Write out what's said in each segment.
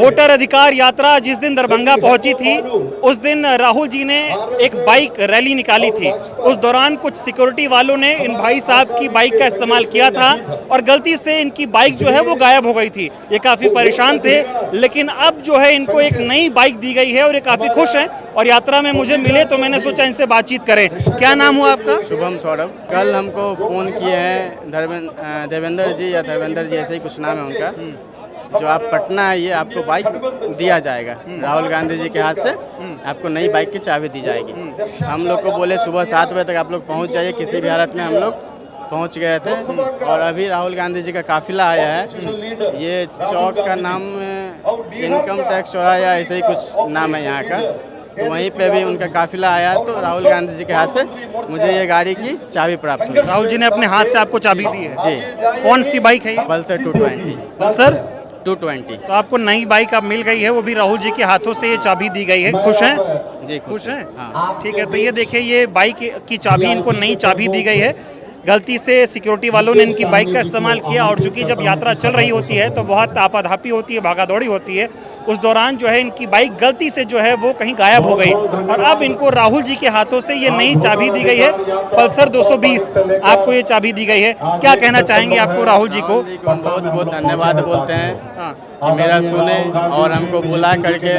Voter अधिकार यात्रा जिस दिन दरभंगा पहुंची थी उस दिन राहुल जी ने एक बाइक रैली निकाली थी। उस दौरान कुछ सिक्योरिटी वालों ने इन भाई साहब की बाइक का इस्तेमाल किया था और गलती से इनकी बाइक जो है वो गायब हो गई थी। ये काफ़ी परेशान थे, लेकिन अब जो है इनको एक नई बाइक दी गई है और ये काफ़ी खुश हैं। और यात्रा में मुझे मिले तो मैंने सोचा इनसे बातचीत करें। क्या नाम हुआ आपका? शुभम सौरभ। कल हमको फ़ोन किए हैं देवेंद्र जी या धर्मेंद्र जी, ऐसे ही कुछ नाम है उनका, जो आप पटना आइए, आपको बाइक दिया जाएगा राहुल गांधी जी के हाथ से। आपको नई बाइक की चाबी दी जाएगी। हम लोग को बोले सुबह 7 बजे तक आप लोग पहुंच जाइए। किसी भी हालत में हम लोग पहुंच गए थे और अभी राहुल गांधी जी का काफिला आया है। ये चौक का नाम इनकम टैक्स चौराहा या ऐसे ही कुछ नाम है यहाँ का, तो वहीं पे भी उनका काफिला आया। तो राहुल गांधी जी के हाथ से मुझे ये गाड़ी की चाबी प्राप्त हुई। राहुल जी ने अपने हाथ से आपको चाबी दी है? जी। कौन सी बाइक है ये? पल्सर 220। पल्सर 220। तो आपको नई बाइक अब मिल गई है, वो भी राहुल जी के हाथों से ये चाबी दी गई है। खुश हैं? जी खुश हैं? हाँ। ठीक है, तो ये देखिए, ये बाइक की चाबी, इनको नई चाबी दी गई है। गलती से सिक्योरिटी वालों ने इनकी बाइक का इस्तेमाल किया और चूंकि जब यात्रा चल रही होती है तो बहुत आपाधापी होती है, भागादौड़ी होती है। उस दौरान जो है इनकी बाइक गलती से जो है वो कहीं गायब हो गई और अब इनको राहुल जी के हाथों से ये नई चाबी दी गई है। पल्सर 220 आपको ये चाबी दी गई है। क्या कहना चाहेंगे आपको राहुल जी को? बहुत बहुत धन्यवाद बोलते हैं कि मेरा सुने और हमको बुला करके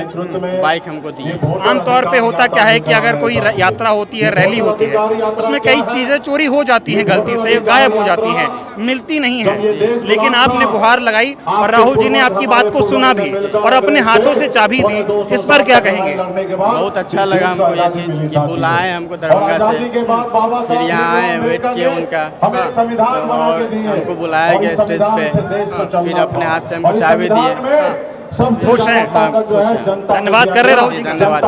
बाइक हमको दी। आमतौर पे होता क्या है कि अगर कोई यात्रा होती है, रैली होती है, उसमें कई चीज़ें चोरी हो जाती हैं, गलती से गायब हो जाती हैं, मिलती नहीं है। लेकिन आपने गुहार लगाई और राहुल जी ने आपकी बात को सुना भी और अपने हाथों से चाबी दी। इस पर क्या कहेंगे? बहुत अच्छा लगा हमको ये चीज़ कि बुलाए हमको दरभंगा से, फिर यहाँ आए, वेट किए उनका और हमको बुलाया गया स्टेज पे, फिर अपने हाथ से हमको चाबी दिए। खुश हैं? धन्यवाद कर रहे राहुल जी? धन्यवाद।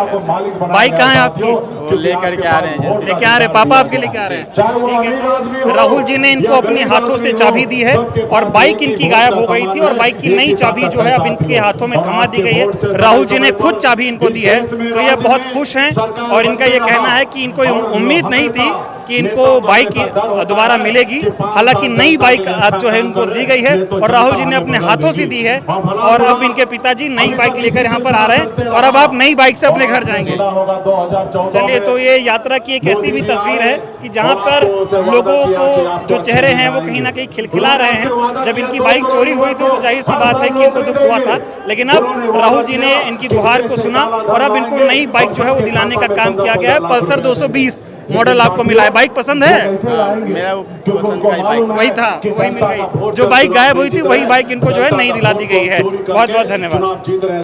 बाइक कहाँ है आपकी? वो लेकर के आ रहे हैं, लेके आ रहे, पापा आपके लेके आ रहे हैं? ठीक है, तो राहुल जी ने इनको अपने हाथों से चाबी दी है और बाइक इनकी गायब हो गई थी और बाइक की नई चाबी जो है अब इनके हाथों में थमा दी गई है। राहुल जी ने खुद चाबी इनको दी है, तो ये बहुत खुश हैं और इनका ये कहना है कि इनको उम्मीद नहीं थी कि इनको बाइक दोबारा मिलेगी। हालांकि नई बाइक अब जो है इनको दी गई है और राहुल जी ने अपने हाथों से दी है और अब इनके पिताजी नई बाइक लेकर यहाँ पर आ रहे हैं और अब आप नई बाइक से अपने घर जाएंगे। चलिए, तो ये यात्रा की एक ऐसी भी तस्वीर है कि जहाँ पर लोगों को जो चेहरे हैं वो कहीं ना कहीं खिलखिला रहे हैं। जब इनकी बाइक चोरी हुई थी तो जाहिर सी बात है कि इनको दुख हुआ था, लेकिन अब राहुल जी ने इनकी गुहार को सुना और अब इनको नई बाइक जो है वो दिलाने का काम किया गया है। पल्सर 220 मॉडल आपको मिला है। बाइक पसंद है? मेरा पसंद का बाइक वही था, वही मिल गई। जो बाइक गायब हुई थी वही बाइक इनको जो है नई दिला दी गई है। बहुत बहुत धन्यवाद।